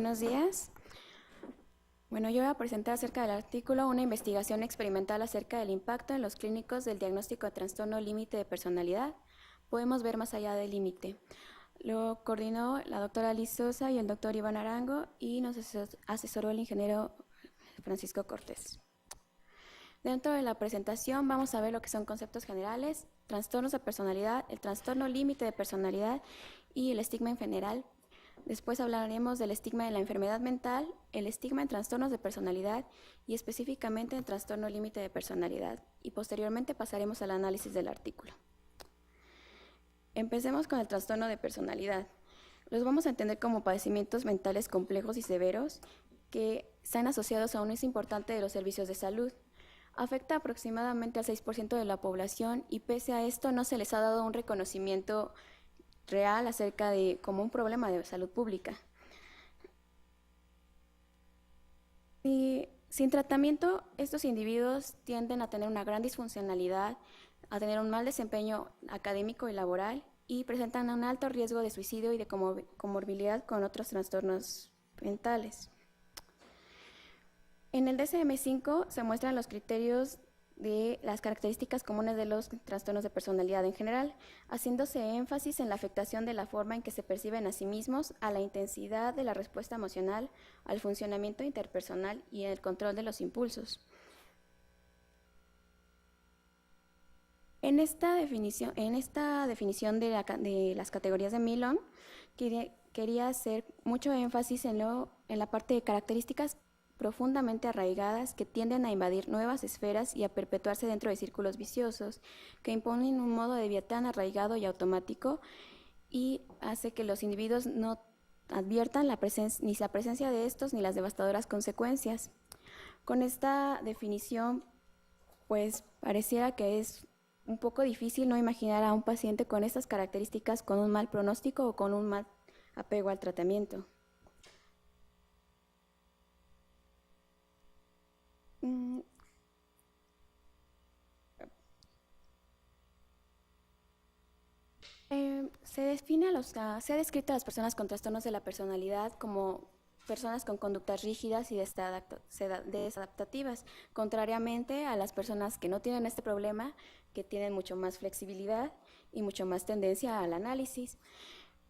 buenos días. Bueno, yo voy a presentar acerca del artículo una investigación experimental acerca del impacto en los clínicos del diagnóstico de trastorno límite de personalidad. Podemos ver más allá del límite. Lo coordinó la doctora Liz Sosa y el doctor Iván Arango y nos asesoró el ingeniero Francisco Cortés. Dentro de la presentación vamos a ver lo que son conceptos generales, trastornos de personalidad, el trastorno límite de personalidad y el estigma en general. Después hablaremos del estigma de la enfermedad mental, el estigma en trastornos de personalidad y específicamente en trastorno límite de personalidad. Y posteriormente pasaremos al análisis del artículo. Empecemos con el trastorno de personalidad. Los vamos a entender como padecimientos mentales complejos y severos que están asociados a un uso importante de los servicios de salud. Afecta aproximadamente al 6% de la población y pese a esto no se les ha dado un reconocimiento real acerca de como un problema de salud pública. Y sin tratamiento, estos individuos tienden a tener una gran disfuncionalidad, a tener un mal desempeño académico y laboral y presentan un alto riesgo de suicidio y de comorbilidad con otros trastornos mentales. En el DSM-5 se muestran los criterios de las características comunes de los trastornos de personalidad en general, haciéndose énfasis en la afectación de la forma en que se perciben a sí mismos, a la intensidad de la respuesta emocional, al funcionamiento interpersonal y el control de los impulsos. En esta definición de las categorías de Milon, quería hacer mucho énfasis en la parte de características profundamente arraigadas que tienden a invadir nuevas esferas y a perpetuarse dentro de círculos viciosos, que imponen un modo de vida tan arraigado y automático y hace que los individuos no adviertan ni la presencia de estos ni las devastadoras consecuencias. Con esta definición, pues pareciera que es un poco difícil no imaginar a un paciente con estas características con un mal pronóstico o con un mal apego al tratamiento. Se ha descrito a las personas con trastornos de la personalidad como personas con conductas rígidas y desadaptativas, contrariamente a las personas que no tienen este problema, que tienen mucho más flexibilidad y mucho más tendencia al análisis.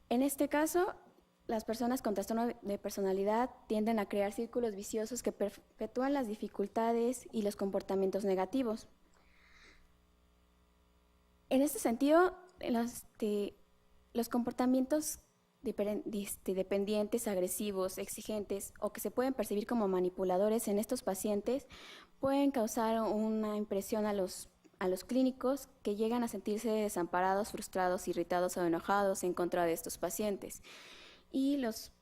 En este caso, las personas con trastorno de personalidad tienden a crear círculos viciosos que perpetúan las dificultades y los comportamientos negativos. En este sentido, los comportamientos dependientes, agresivos, exigentes o que se pueden percibir como manipuladores en estos pacientes pueden causar una impresión a los clínicos que llegan a sentirse desamparados, frustrados, irritados o enojados en contra de estos pacientes. Y los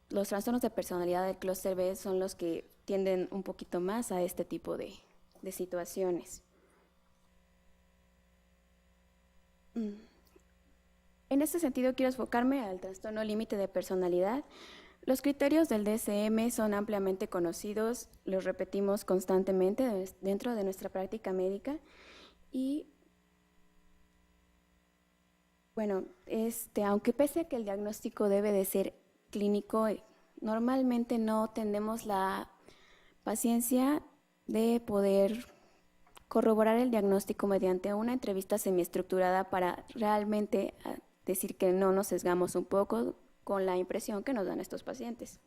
trastornos de personalidad del clúster B son los que tienden un poquito más a este tipo de situaciones. En este sentido, quiero enfocarme al trastorno límite de personalidad. Los criterios del DSM son ampliamente conocidos, los repetimos constantemente dentro de nuestra práctica médica y, bueno, aunque pese a que el diagnóstico debe de ser clínico, normalmente no tenemos la paciencia de poder corroborar el diagnóstico mediante una entrevista semiestructurada para realmente decir que no nos sesgamos un poco con la impresión que nos dan estos pacientes.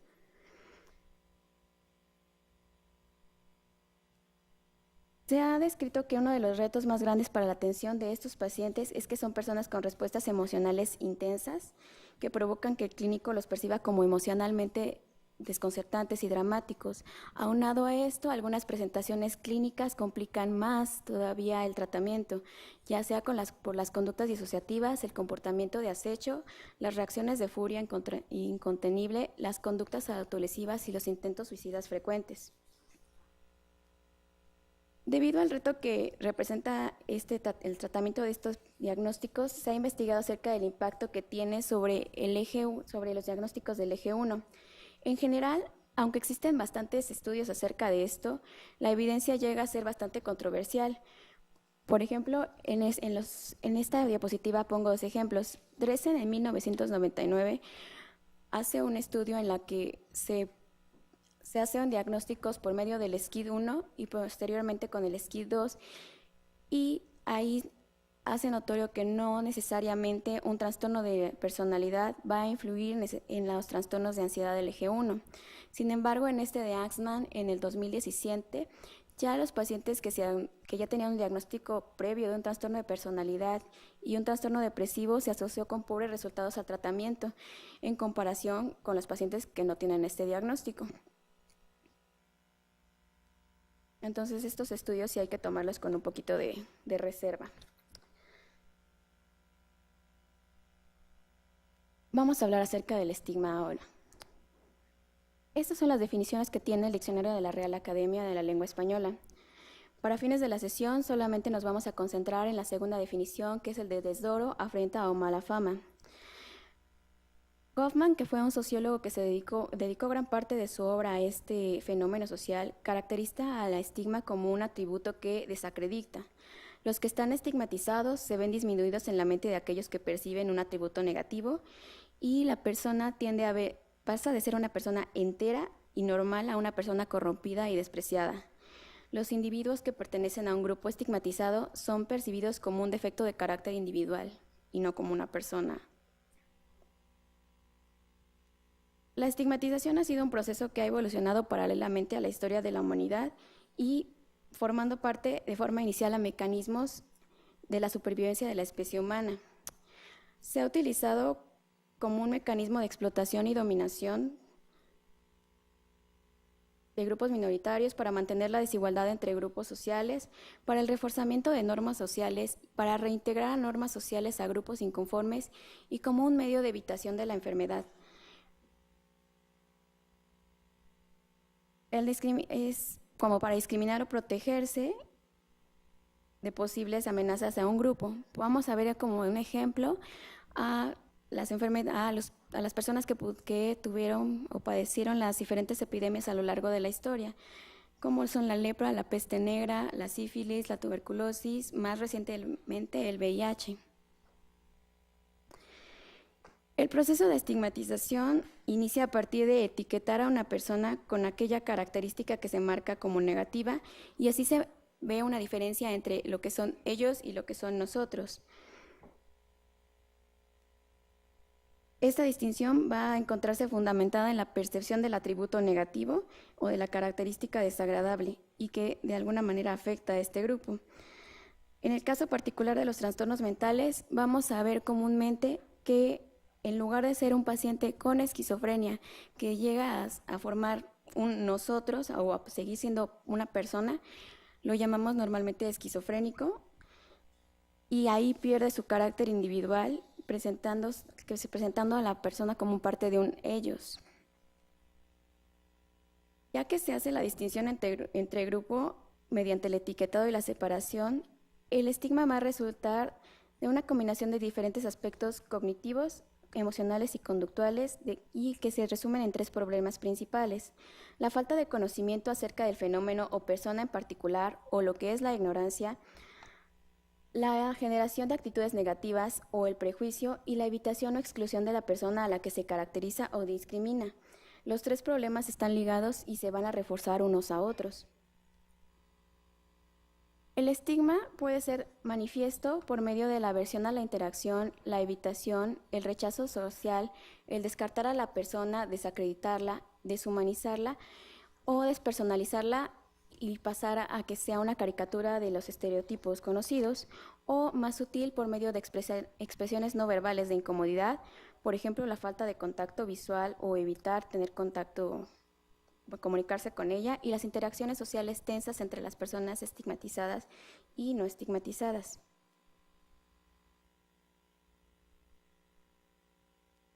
Se ha descrito que uno de los retos más grandes para la atención de estos pacientes es que son personas con respuestas emocionales intensas que provocan que el clínico los perciba como emocionalmente desconcertantes y dramáticos. Aunado a esto, algunas presentaciones clínicas complican más todavía el tratamiento, ya sea por las conductas disociativas, el comportamiento de acecho, las reacciones de furia incontenible, las conductas autolesivas y los intentos suicidas frecuentes. Debido al reto que representa el tratamiento de estos diagnósticos, se ha investigado acerca del impacto que tiene sobre los diagnósticos del eje 1. En general, aunque existen bastantes estudios acerca de esto, la evidencia llega a ser bastante controversial. Por ejemplo, en esta diapositiva pongo dos ejemplos. Dressen en 1999 hace un estudio en la que se hacen diagnósticos por medio del SCID-1 y posteriormente con el SCID-2, y ahí hace notorio que no necesariamente un trastorno de personalidad va a influir en los trastornos de ansiedad del eje 1. Sin embargo, en este de Axman, en el 2017, ya los pacientes que ya tenían un diagnóstico previo de un trastorno de personalidad y un trastorno depresivo se asoció con pobres resultados al tratamiento en comparación con los pacientes que no tienen este diagnóstico. Entonces, estos estudios sí hay que tomarlos con un poquito de reserva. Vamos a hablar acerca del estigma ahora. Estas son las definiciones que tiene el diccionario de la Real Academia de la Lengua Española. Para fines de la sesión, solamente nos vamos a concentrar en la segunda definición, que es el de desdoro, afrenta o mala fama. Goffman, que fue un sociólogo que dedicó gran parte de su obra a este fenómeno social, caracteriza al estigma como un atributo que desacredita. Los que están estigmatizados se ven disminuidos en la mente de aquellos que perciben un atributo negativo, y la persona pasa de ser una persona entera y normal a una persona corrompida y despreciada. Los individuos que pertenecen a un grupo estigmatizado son percibidos como un defecto de carácter individual y no como una persona. La estigmatización ha sido un proceso que ha evolucionado paralelamente a la historia de la humanidad y formando parte de forma inicial a mecanismos de la supervivencia de la especie humana. Se ha utilizado como un mecanismo de explotación y dominación de grupos minoritarios para mantener la desigualdad entre grupos sociales, para el reforzamiento de normas sociales, para reintegrar a normas sociales a grupos inconformes y como un medio de evitación de la enfermedad. Es como para discriminar o protegerse de posibles amenazas a un grupo. Vamos a ver como un ejemplo a las personas que tuvieron o padecieron las diferentes epidemias a lo largo de la historia, como son la lepra, la peste negra, la sífilis, la tuberculosis, más recientemente el VIH. El proceso de estigmatización inicia a partir de etiquetar a una persona con aquella característica que se marca como negativa, y así se ve una diferencia entre lo que son ellos y lo que son nosotros. Esta distinción va a encontrarse fundamentada en la percepción del atributo negativo o de la característica desagradable y que de alguna manera afecta a este grupo. En el caso particular de los trastornos mentales, vamos a ver comúnmente que en lugar de ser un paciente con esquizofrenia que llega a formar un nosotros o a seguir siendo una persona, lo llamamos normalmente esquizofrénico, y ahí pierde su carácter individual, presentando a la persona como parte de un ellos. Ya que se hace la distinción entre grupo mediante el etiquetado y la separación, el estigma va a resultar de una combinación de diferentes aspectos cognitivos, emocionales y conductuales y que se resumen en 3 problemas principales: la falta de conocimiento acerca del fenómeno o persona en particular, o lo que es la ignorancia, la generación de actitudes negativas o el prejuicio, y la evitación o exclusión de la persona a la que se caracteriza o discrimina. Los 3 problemas están ligados y se van a reforzar unos a otros. El estigma puede ser manifiesto por medio de la aversión a la interacción, la evitación, el rechazo social, el descartar a la persona, desacreditarla, deshumanizarla o despersonalizarla y pasar a que sea una caricatura de los estereotipos conocidos, o más sutil por medio de expresiones no verbales de incomodidad, por ejemplo, la falta de contacto visual o evitar tener contacto, comunicarse con ella, y las interacciones sociales tensas entre las personas estigmatizadas y no estigmatizadas.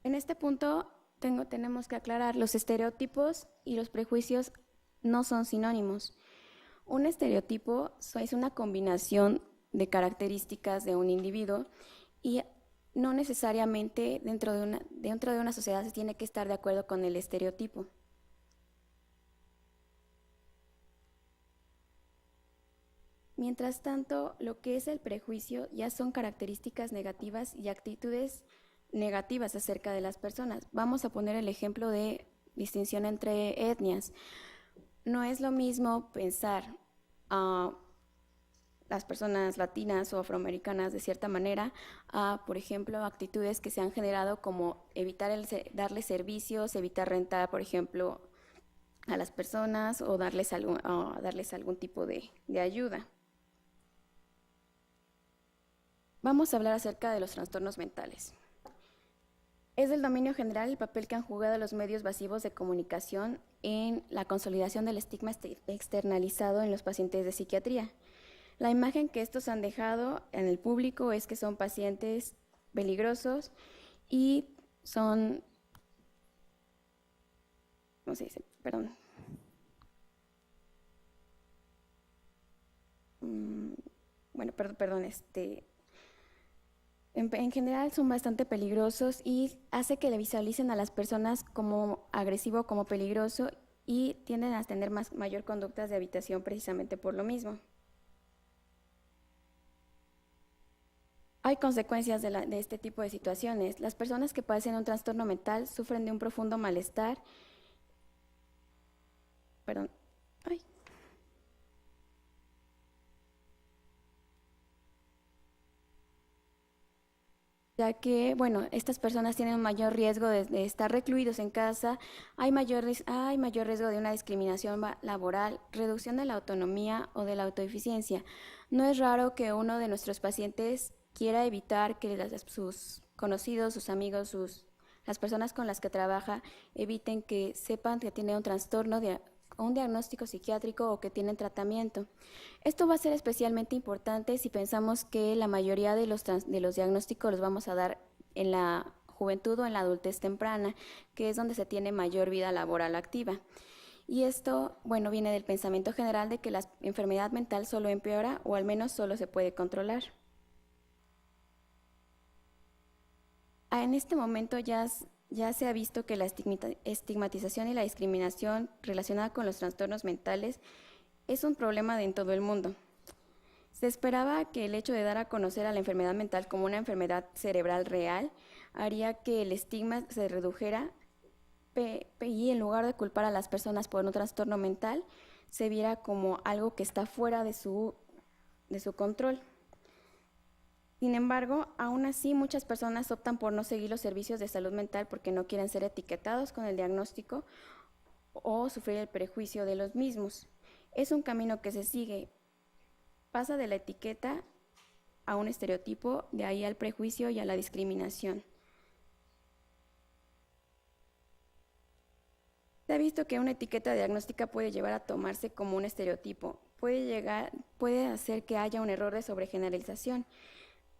En este punto tenemos que aclarar: los estereotipos y los prejuicios no son sinónimos. Un estereotipo es una combinación de características de un individuo y no necesariamente dentro de una sociedad se tiene que estar de acuerdo con el estereotipo. Mientras tanto, lo que es el prejuicio ya son características negativas y actitudes negativas acerca de las personas. Vamos a poner el ejemplo de distinción entre etnias. No es lo mismo pensar a las personas latinas o afroamericanas de cierta manera a, por ejemplo, actitudes que se han generado como evitar darles servicios, evitar rentar, por ejemplo, a las personas o darles algún tipo de ayuda. Vamos a hablar acerca de los trastornos mentales. Es del dominio general el papel que han jugado los medios masivos de comunicación en la consolidación del estigma externalizado en los pacientes de psiquiatría. La imagen que estos han dejado en el público es que son pacientes peligrosos y son, ¿cómo se dice? Perdón. Bueno, perdón, en general son bastante peligrosos y hace que le visualicen a las personas como agresivo, como peligroso y tienden a tener mayor conductas de evitación precisamente por lo mismo. Hay consecuencias de este tipo de situaciones. Las personas que padecen un trastorno mental sufren de un profundo malestar, ya que, bueno, estas personas tienen un mayor riesgo de estar recluidos en casa, hay mayor riesgo de una discriminación laboral, reducción de la autonomía o de la autoeficiencia. No es raro que uno de nuestros pacientes quiera evitar que sus conocidos, sus amigos, las personas con las que trabaja, eviten que sepan que tiene un trastorno un diagnóstico psiquiátrico o que tienen tratamiento. Esto va a ser especialmente importante si pensamos que la mayoría de los diagnósticos los vamos a dar en la juventud o en la adultez temprana, que es donde se tiene mayor vida laboral activa. Y esto, bueno, viene del pensamiento general de que la enfermedad mental solo empeora o al menos solo se puede controlar. En este momento ya se ha visto que la estigmatización y la discriminación relacionada con los trastornos mentales es un problema en todo el mundo. Se esperaba que el hecho de dar a conocer a la enfermedad mental como una enfermedad cerebral real haría que el estigma se redujera y en lugar de culpar a las personas por un trastorno mental, se viera como algo que está fuera de su control. Sin embargo, aún así muchas personas optan por no seguir los servicios de salud mental porque no quieren ser etiquetados con el diagnóstico o sufrir el prejuicio de los mismos. Es un camino que se sigue, pasa de la etiqueta a un estereotipo, de ahí al prejuicio y a la discriminación. Se ha visto que una etiqueta diagnóstica puede llevar a tomarse como un estereotipo, puede hacer que haya un error de sobregeneralización.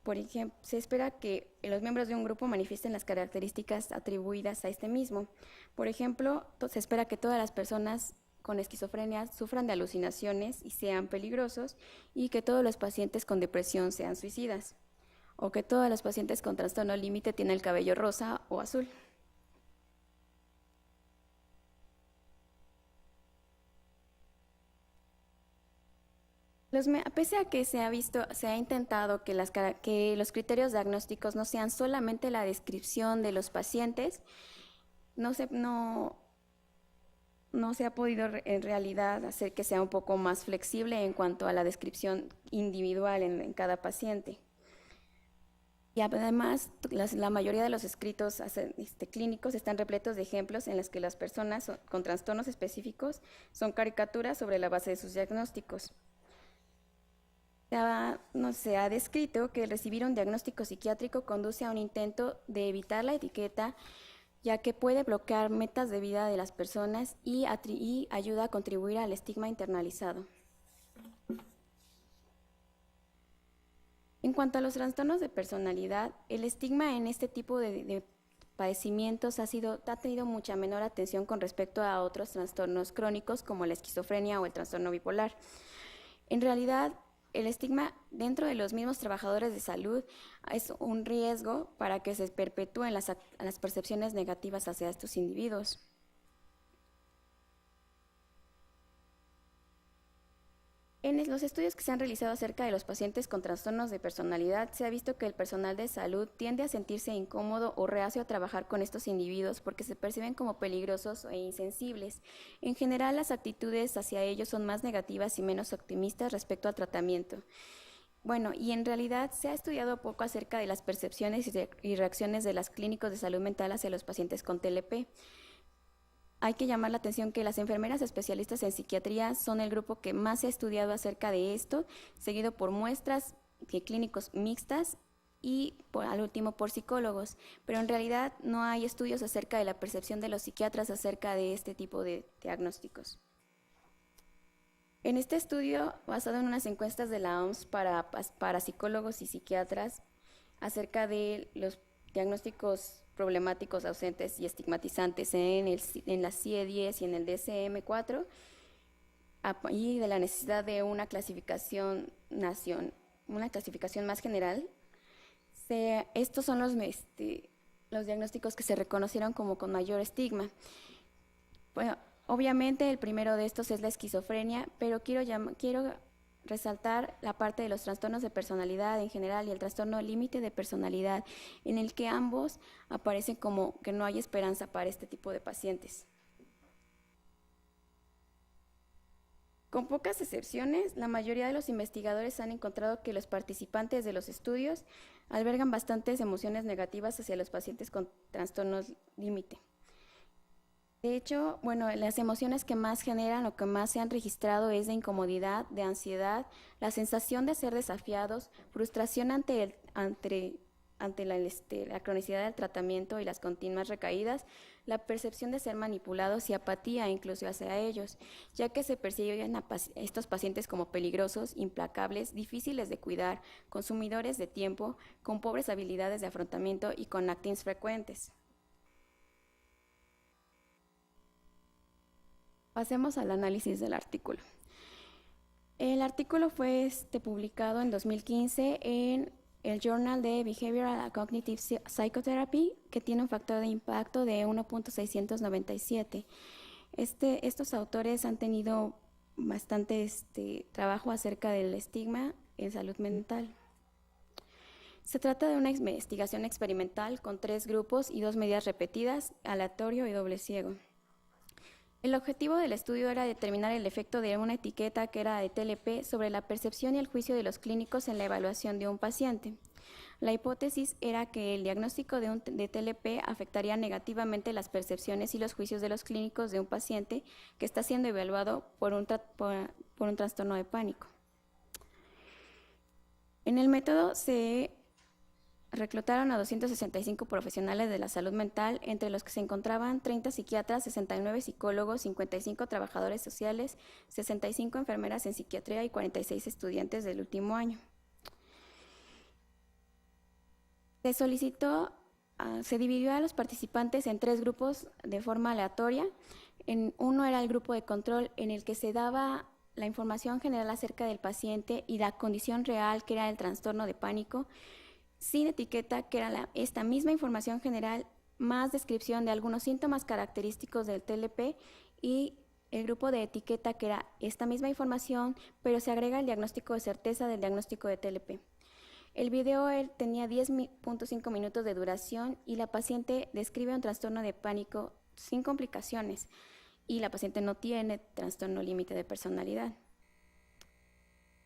Por ejemplo, se espera que los miembros de un grupo manifiesten las características atribuidas a este mismo. Por ejemplo, se espera que todas las personas con esquizofrenia sufran de alucinaciones y sean peligrosos, y que todos los pacientes con depresión sean suicidas, o que todos los pacientes con trastorno límite tienen el cabello rosa o azul. Pese a que se ha intentado que los criterios diagnósticos no sean solamente la descripción de los pacientes, no se ha podido en realidad hacer que sea un poco más flexible en cuanto a la descripción individual en cada paciente. Y además, la mayoría de los escritos clínicos están repletos de ejemplos en los que las personas con trastornos específicos son caricaturas sobre la base de sus diagnósticos. Se ha descrito que recibir un diagnóstico psiquiátrico conduce a un intento de evitar la etiqueta, ya que puede bloquear metas de vida de las personas y ayuda a contribuir al estigma internalizado. En cuanto a los trastornos de personalidad, el estigma en este tipo de padecimientos ha tenido mucha menor atención con respecto a otros trastornos crónicos como la esquizofrenia o el trastorno bipolar. En realidad, el estigma dentro de los mismos trabajadores de salud es un riesgo para que se perpetúen las percepciones negativas hacia estos individuos. En los estudios que se han realizado acerca de los pacientes con trastornos de personalidad, se ha visto que el personal de salud tiende a sentirse incómodo o reacio a trabajar con estos individuos porque se perciben como peligrosos e insensibles. En general, las actitudes hacia ellos son más negativas y menos optimistas respecto al tratamiento. Bueno, y en realidad se ha estudiado poco acerca de las percepciones y reacciones de los clínicos de salud mental hacia los pacientes con TLP. Hay que llamar la atención que las enfermeras especialistas en psiquiatría son el grupo que más se ha estudiado acerca de esto, seguido por muestras de clínicos mixtas y al último por psicólogos, pero en realidad no hay estudios acerca de la percepción de los psiquiatras acerca de este tipo de diagnósticos. En este estudio, basado en unas encuestas de la OMS para psicólogos y psiquiatras acerca de los diagnósticos problemáticos, ausentes y estigmatizantes en la CIE-10 y en el DSM-4, y de la necesidad de una clasificación más general. Estos son los diagnósticos que se reconocieron como con mayor estigma. Bueno, obviamente el primero de estos es la esquizofrenia, pero quiero resaltar la parte de los trastornos de personalidad en general y el trastorno límite de personalidad, en el que ambos aparecen como que no hay esperanza para este tipo de pacientes. Con pocas excepciones, la mayoría de los investigadores han encontrado que los participantes de los estudios albergan bastantes emociones negativas hacia los pacientes con trastornos límite. De hecho, las emociones que más generan o que más se han registrado es de incomodidad, de ansiedad, la sensación de ser desafiados, frustración ante la cronicidad del tratamiento y las continuas recaídas, la percepción de ser manipulados y apatía incluso hacia ellos, ya que se perciben a estos pacientes como peligrosos, implacables, difíciles de cuidar, consumidores de tiempo, con pobres habilidades de afrontamiento y con actings frecuentes. Pasemos al análisis del artículo. El artículo fue publicado en 2015 en el Journal de Behavioral and Cognitive Psychotherapy, que tiene un factor de impacto de 1.697. Estos autores han tenido bastante trabajo acerca del estigma en salud mental. Se trata de una investigación experimental con 3 grupos y 2 medidas repetidas, aleatorio y doble ciego. El objetivo del estudio era determinar el efecto de una etiqueta que era de TLP sobre la percepción y el juicio de los clínicos en la evaluación de un paciente. La hipótesis era que el diagnóstico de TLP afectaría negativamente las percepciones y los juicios de los clínicos de un paciente que está siendo evaluado por un trastorno de pánico. En el método se reclutaron a 265 profesionales de la salud mental, entre los que se encontraban 30 psiquiatras, 69 psicólogos, 55 trabajadores sociales, 65 enfermeras en psiquiatría y 46 estudiantes del último año. Se dividió a los participantes en 3 grupos de forma aleatoria. Uno era el grupo de control, en el que se daba la información general acerca del paciente y la condición real, que era el trastorno de pánico, sin etiqueta, que era esta misma información general, más descripción de algunos síntomas característicos del TLP, y el grupo de etiqueta, que era esta misma información, pero se agrega el diagnóstico de certeza del diagnóstico de TLP. El video tenía 10.5 minutos de duración y la paciente describe un trastorno de pánico sin complicaciones y la paciente no tiene trastorno límite de personalidad.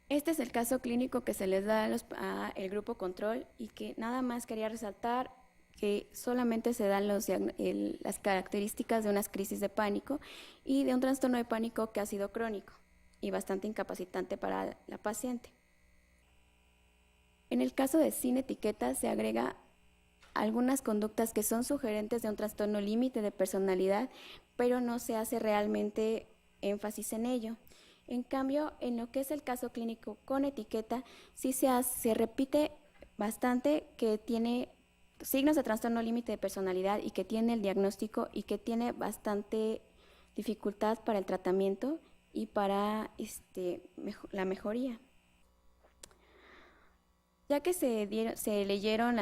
Este es el caso clínico que se les da a el grupo control, y que nada más quería resaltar que solamente se dan las características de unas crisis de pánico y de un trastorno de pánico que ha sido crónico y bastante incapacitante para la paciente. En el caso de sin etiqueta se agrega algunas conductas que son sugerentes de un trastorno límite de personalidad, pero no se hace realmente énfasis en ello. En cambio, en lo que es el caso clínico con etiqueta, sí se repite bastante que tiene signos de trastorno límite de personalidad y que tiene el diagnóstico y que tiene bastante dificultad para el tratamiento y para la mejoría. Ya que se leyeron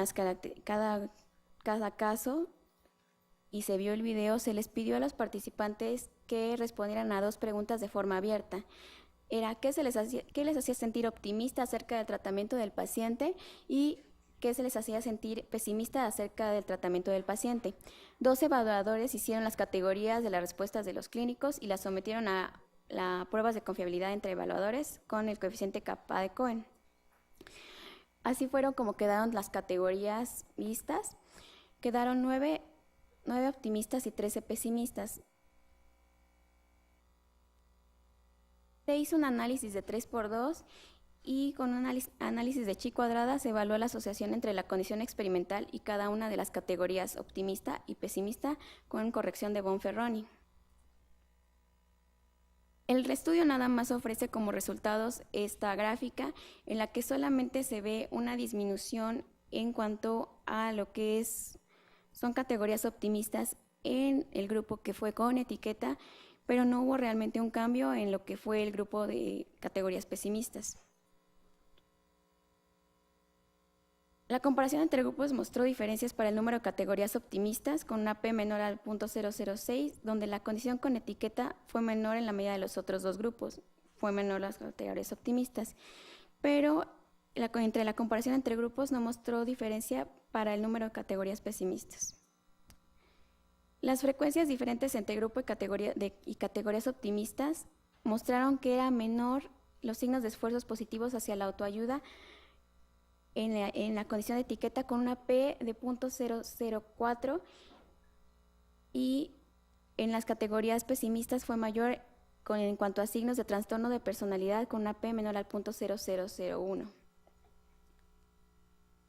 cada caso y se vio el video, se les pidió a los participantes que respondieran a 2 preguntas de forma abierta. era qué les hacía sentir optimista acerca del tratamiento del paciente y qué se les hacía sentir pesimista acerca del tratamiento del paciente. 2 evaluadores hicieron las categorías de las respuestas de los clínicos y las sometieron a pruebas de confiabilidad entre evaluadores con el coeficiente kappa de Cohen. Así fueron como quedaron las categorías vistas. Quedaron 9 optimistas y 13 pesimistas. Se hizo un análisis de 3×2 y con un análisis de chi cuadrada se evaluó la asociación entre la condición experimental y cada una de las categorías optimista y pesimista con corrección de Bonferroni. El estudio nada más ofrece como resultados esta gráfica en la que solamente se ve una disminución en cuanto a lo que son categorías optimistas en el grupo que fue con etiqueta, pero no hubo realmente un cambio en lo que fue el grupo de categorías pesimistas. La comparación entre grupos mostró diferencias para el número de categorías optimistas con una P menor al 0.006, donde la condición con etiqueta fue menor en la medida de los otros 2 grupos, fue menor las categorías optimistas, pero entre la comparación entre grupos no mostró diferencia para el número de categorías pesimistas. Las frecuencias diferentes entre grupo y categorías optimistas mostraron que era menor los signos de esfuerzos positivos hacia la autoayuda en la condición de etiqueta con una P de 0.004 y en las categorías pesimistas fue mayor en cuanto a signos de trastorno de personalidad con una P menor al 0.0001.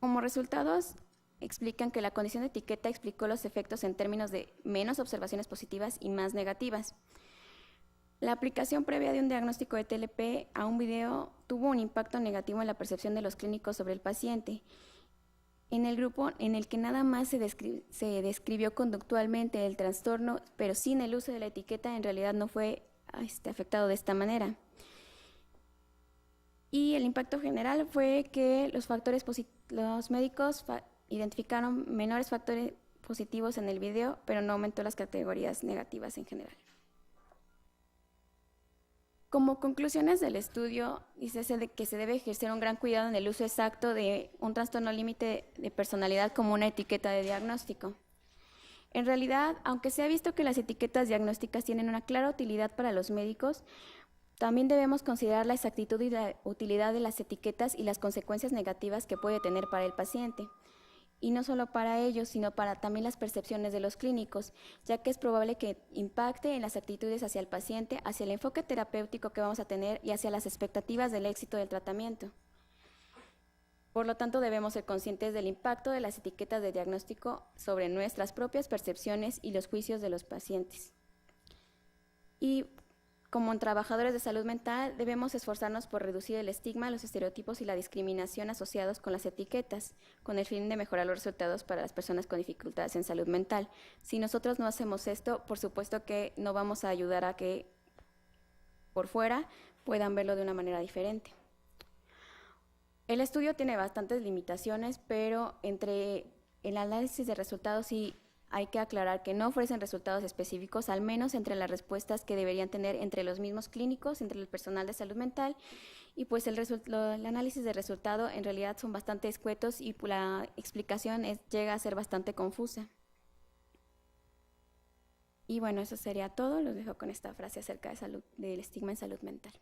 Como resultados, explican que la condición de etiqueta explicó los efectos en términos de menos observaciones positivas y más negativas. La aplicación previa de un diagnóstico de TLP a un video tuvo un impacto negativo en la percepción de los clínicos sobre el paciente. En el grupo en el que nada más se describió conductualmente el trastorno, pero sin el uso de la etiqueta, en realidad no fue afectado de esta manera. Y el impacto general fue que los médicos identificaron menores factores positivos en el video, pero no aumentó las categorías negativas en general. Como conclusiones del estudio, dice que se debe ejercer un gran cuidado en el uso exacto de un trastorno límite de personalidad como una etiqueta de diagnóstico. En realidad, aunque se ha visto que las etiquetas diagnósticas tienen una clara utilidad para los médicos, también debemos considerar la exactitud y la utilidad de las etiquetas y las consecuencias negativas que puede tener para el paciente. Y no solo para ellos, sino para también las percepciones de los clínicos, ya que es probable que impacte en las actitudes hacia el paciente, hacia el enfoque terapéutico que vamos a tener y hacia las expectativas del éxito del tratamiento. Por lo tanto, debemos ser conscientes del impacto de las etiquetas de diagnóstico sobre nuestras propias percepciones y los juicios de los pacientes. Y como trabajadores de salud mental, debemos esforzarnos por reducir el estigma, los estereotipos y la discriminación asociados con las etiquetas, con el fin de mejorar los resultados para las personas con dificultades en salud mental. Si nosotros no hacemos esto, por supuesto que no vamos a ayudar a que por fuera puedan verlo de una manera diferente. El estudio tiene bastantes limitaciones, pero entre el análisis de resultados sí hay que aclarar que no ofrecen resultados específicos, al menos entre las respuestas que deberían tener entre los mismos clínicos, entre el personal de salud mental, y pues el análisis de resultado en realidad son bastante escuetos y la explicación llega a ser bastante confusa. Y bueno, eso sería todo. Los dejo con esta frase acerca del estigma en salud mental.